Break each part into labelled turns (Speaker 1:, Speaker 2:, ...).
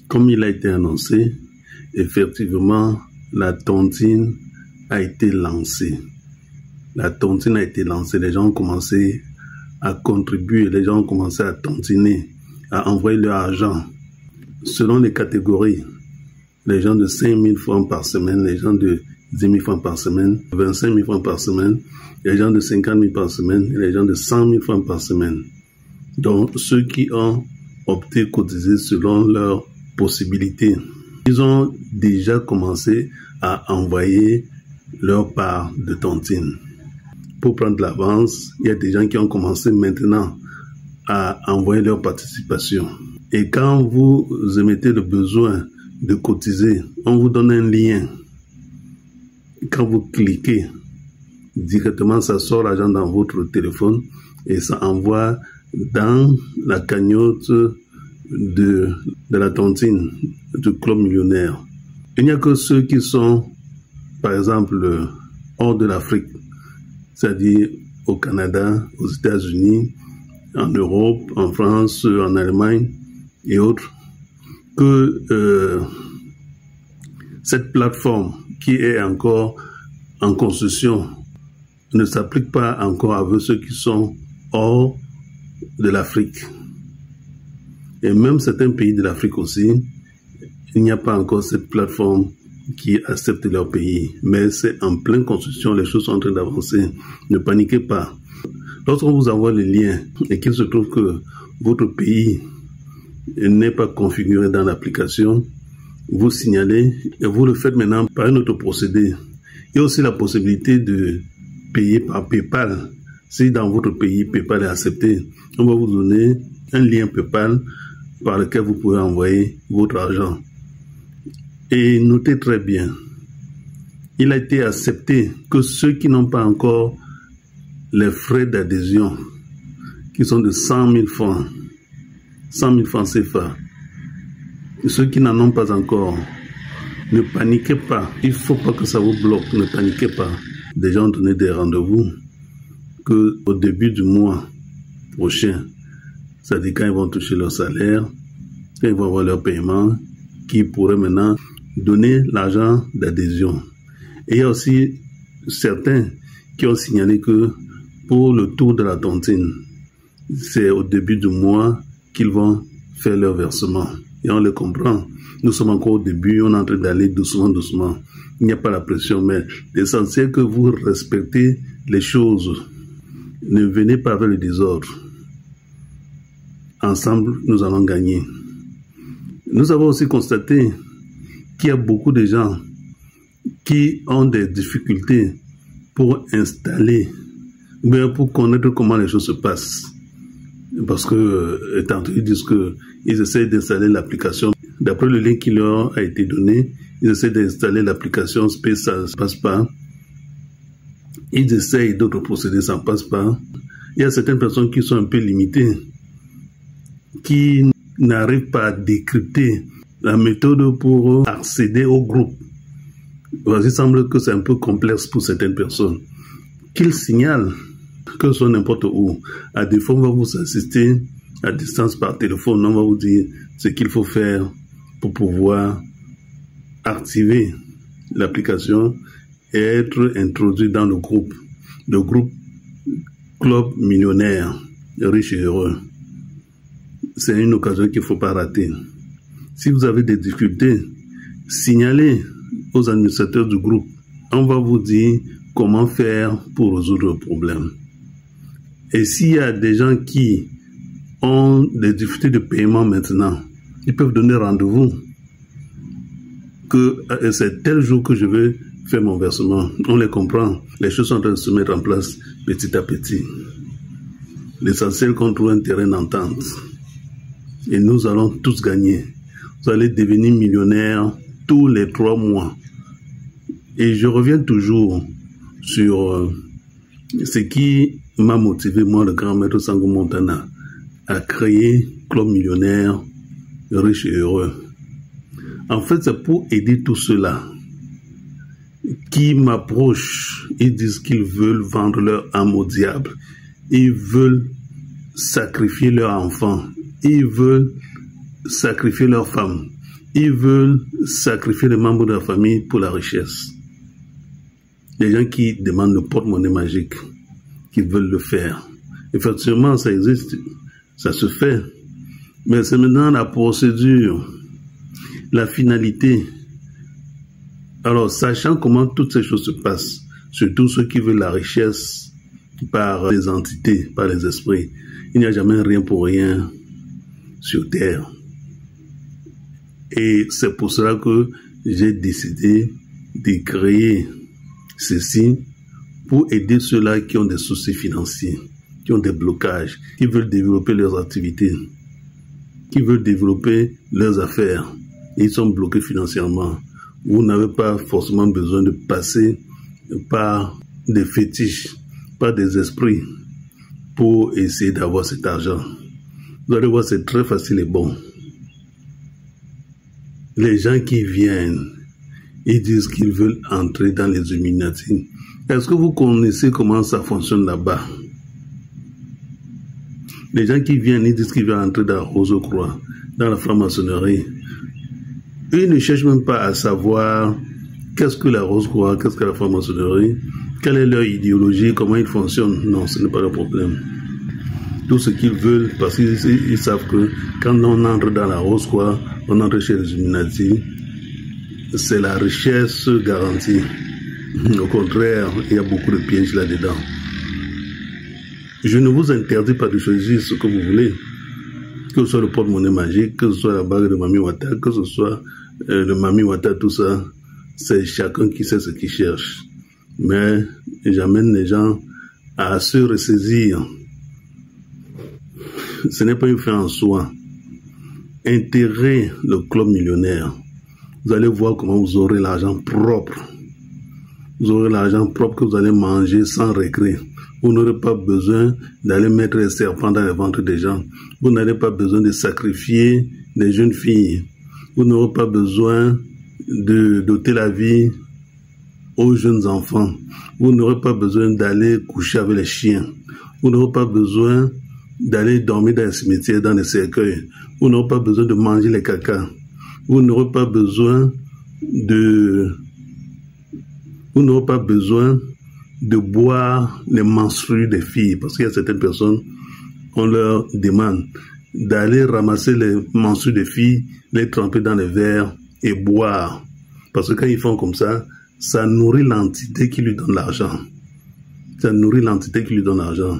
Speaker 1: Comme il a été annoncé, effectivement, la tontine a été lancée. La tontine a été lancée, les gens ont commencé à contribuer, les gens ont commencé à tontiner, à envoyer leur argent selon les catégories. Les gens de 5 000 francs par semaine, les gens de 10 000 francs par semaine, 25 000 francs par semaine, les gens de 50 000 par semaine et les gens de 100 000 francs par semaine. Donc, ceux qui ont opté cotiser selon leurs possibilités, ils ont déjà commencé à envoyer leur part de tontine. Pour prendre l'avance, il y a des gens qui ont commencé maintenant à envoyer leur participation. Et quand vous émettez le besoin de cotiser, on vous donne un lien. Quand vous cliquez, directement ça sort l'argent dans votre téléphone et ça envoie dans la cagnotte de la tontine du club millionnaire. Il n'y a que ceux qui sont, par exemple, hors de l'Afrique, c'est-à-dire au Canada, aux États-Unis, en Europe, en France, en Allemagne et autres, que cette plateforme qui est encore en construction ne s'applique pas encore à ceux qui sont hors de l'Afrique. Et même certains pays de l'Afrique aussi, il n'y a pas encore cette plateforme qui accepte leur pays. Mais c'est en pleine construction, les choses sont en train d'avancer. Ne paniquez pas. Lorsqu'on vous envoie le lien et qu'il se trouve que votre pays n'est pas configuré dans l'application, vous signalez et vous le faites maintenant par un autre procédé. Il y a aussi la possibilité de payer par PayPal. Si dans votre pays PayPal est accepté, on va vous donner un lien PayPal par lequel vous pouvez envoyer votre argent. Et notez très bien, il a été accepté que ceux qui n'ont pas encore les frais d'adhésion, qui sont de 100 000 francs, 100 000 francs CFA, ceux qui n'en ont pas encore, ne paniquez pas. Il ne faut pas que ça vous bloque, ne paniquez pas. Des gens ont donné des rendez-vous qu'au début du mois prochain, c'est-à-dire quand ils vont toucher leur salaire, quand ils vont avoir leur paiement, qui pourraient maintenant donner l'argent d'adhésion. Et il y a aussi certains qui ont signalé que pour le tour de la tontine, c'est au début du mois qu'ils vont faire leur versement. Et on les comprend. Nous sommes encore au début, on est en train d'aller doucement, doucement. Il n'y a pas la pression, mais l'essentiel est que vous respectez les choses. Ne venez pas avec le désordre. Ensemble, nous allons gagner. Nous avons aussi constaté qu'il y a beaucoup de gens qui ont des difficultés pour installer, mais pour connaître comment les choses se passent. Parce que, tantôt, ils disent qu'ils essaient d'installer l'application. D'après le lien qui leur a été donné, ils essaient d'installer l'application, ça ne passe pas. Ils essayent d'autres procédés, ça ne passe pas. Il y a certaines personnes qui sont un peu limitées, qui n'arrivent pas à décrypter la méthode pour accéder au groupe. Il semble que c'est un peu complexe pour certaines personnes. Qu'ils signalent, que ce soit n'importe où. À défaut, on va vous assister à distance par téléphone. On va vous dire ce qu'il faut faire pour pouvoir activer l'application et être introduit dans le groupe Club Millionnaire, riche et heureux. C'est une occasion qu'il ne faut pas rater. Si vous avez des difficultés, signalez aux administrateurs du groupe. On va vous dire comment faire pour résoudre le problème. Et s'il y a des gens qui ont des difficultés de paiement maintenant, ils peuvent donner rendez-vous que c'est tel jour que je vais faire mon versement. On les comprend. Les choses sont en train de se mettre en place petit à petit. L'essentiel qu'on trouve un terrain d'entente. Et nous allons tous gagner. Vous allez devenir millionnaire tous les 3 mois. Et je reviens toujours sur ce qui m'a motivé, moi, le grand maître Sango Montana, à créer Club Millionnaire, riche et heureux. En fait, c'est pour aider tous ceux-là qui m'approchent. Ils disent qu'ils veulent vendre leur âme au diable. Ils veulent sacrifier leur enfant. Ils veulent sacrifier leur femme. ils veulent sacrifier les membres de la famille pour la richesse. Les gens qui demandent le porte-monnaie magique, qui veulent le faire. Effectivement, ça existe, ça se fait. Mais c'est maintenant la procédure, la finalité. Alors, sachant comment toutes ces choses se passent, surtout ceux qui veulent la richesse par les entités, par les esprits, il n'y a jamais rien pour rien sur Terre. Et c'est pour cela que j'ai décidé de créer ceci pour aider ceux-là qui ont des soucis financiers, qui ont des blocages, qui veulent développer leurs activités, qui veulent développer leurs affaires. Ils sont bloqués financièrement. Vous n'avez pas forcément besoin de passer par des fétiches, par des esprits pour essayer d'avoir cet argent. Vous allez voir, c'est très facile et bon. Les gens qui viennent, ils disent qu'ils veulent entrer dans les Illuminati. Est-ce que vous connaissez comment ça fonctionne là-bas? Les gens qui viennent, ils disent qu'ils veulent entrer dans Rose-Croix, dans la franc-maçonnerie. Ils ne cherchent même pas à savoir qu'est-ce que la Rose-Croix, qu'est-ce que la franc-maçonnerie, quelle est leur idéologie, comment ils fonctionnent. Non, ce n'est pas le problème. Tout ce qu'ils veulent, parce qu'ils savent que quand on entre dans la Rose-Croix, on entre chez les Illuminati, c'est la richesse garantie. Au contraire, il y a beaucoup de pièges là-dedans. Je ne vous interdis pas de choisir ce que vous voulez, que ce soit le porte-monnaie magique, que ce soit la bague de Mami Wata, que ce soit le Mami Wata, tout ça, c'est chacun qui sait ce qu'il cherche. Mais j'amène les gens à se ressaisir. Ce n'est pas une fin en soi. Intégrez le club millionnaire. Vous allez voir comment vous aurez l'argent propre. Vous aurez l'argent propre que vous allez manger sans récré. Vous n'aurez pas besoin d'aller mettre les serpents dans les ventres des gens. Vous n'avez pas besoin de sacrifier des jeunes filles. Vous n'aurez pas besoin de doter la vie aux jeunes enfants. Vous n'aurez pas besoin d'aller coucher avec les chiens. Vous n'aurez pas besoin d'aller dormir dans les cimetières, dans les cercueils. Vous n'aurez pas besoin de manger les cacas. Vous n'aurez pas besoin de boire les menstrues des filles, parce qu'il y a certaines personnes, on leur demande d'aller ramasser les menstrues des filles, les tremper dans les verres et boire. Parce que quand ils font comme ça, ça nourrit l'entité qui lui donne l'argent. Ça nourrit l'entité qui lui donne l'argent.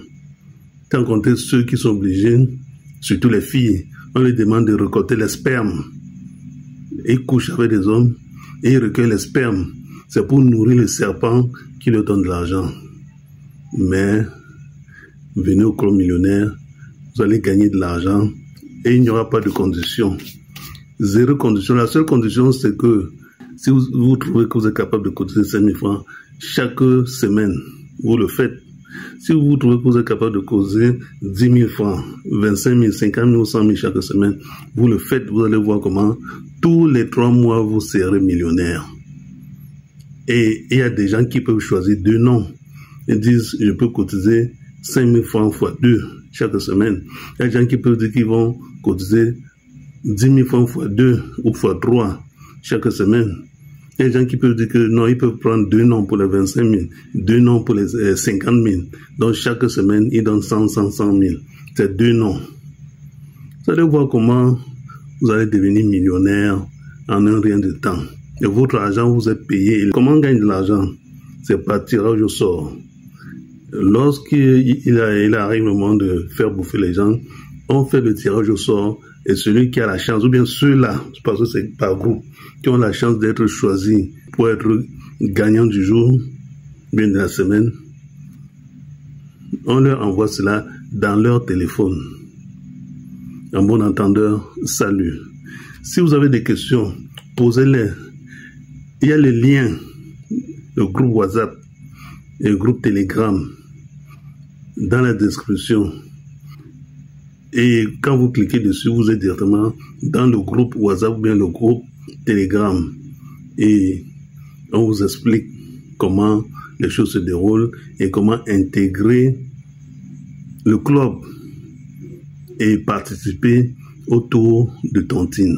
Speaker 1: Tant compter ceux qui sont obligés, surtout les filles, on leur demande de récolter les spermes. Ils couchent avec des hommes et ils recueillent les spermes. C'est pour nourrir le serpent qui leur donne de l'argent. Mais, venez au club millionnaire, vous allez gagner de l'argent et il n'y aura pas de condition. Zéro condition. La seule condition, c'est que si vous trouvez que vous êtes capable de cotiser 5 000 francs chaque semaine, vous le faites. Si vous trouvez que vous êtes capable de causer 10 000 francs, 25 000, 50 000, 100 000 chaque semaine, vous le faites, vous allez voir comment tous les 3 mois vous serez millionnaire. Et il y a des gens qui peuvent choisir 2 noms. Ils disent, je peux cotiser 5 000 francs fois 2 chaque semaine. Il y a des gens qui peuvent dire qu'ils vont cotiser 10 000 francs fois 2 ou fois 3 chaque semaine. Il y a des gens qui peuvent dire que non, ils peuvent prendre 2 noms pour les 25 000, 2 noms pour les 50 000. Donc chaque semaine, ils donnent 100 000. C'est 2 noms. Vous allez voir comment vous allez devenir millionnaire en un rien de temps. Et votre argent, vous êtes payé. Comment on gagne de l'argent? C'est par tirage au sort. Lorsqu'il arrive le moment de faire bouffer les gens, on fait le tirage au sort et celui qui a la chance, ou bien ceux-là, parce que c'est par groupe, qui ont la chance d'être choisis pour être gagnants du jour, bien de la semaine, on leur envoie cela dans leur téléphone. En bon entendeur, salut. Si vous avez des questions, posez-les. Il y a les liens, le groupe WhatsApp et le groupe Telegram dans la description. Et quand vous cliquez dessus, vous êtes directement dans le groupe WhatsApp ou bien le groupe Telegram. Et on vous explique comment les choses se déroulent et comment intégrer le club et participer au tour de tontine.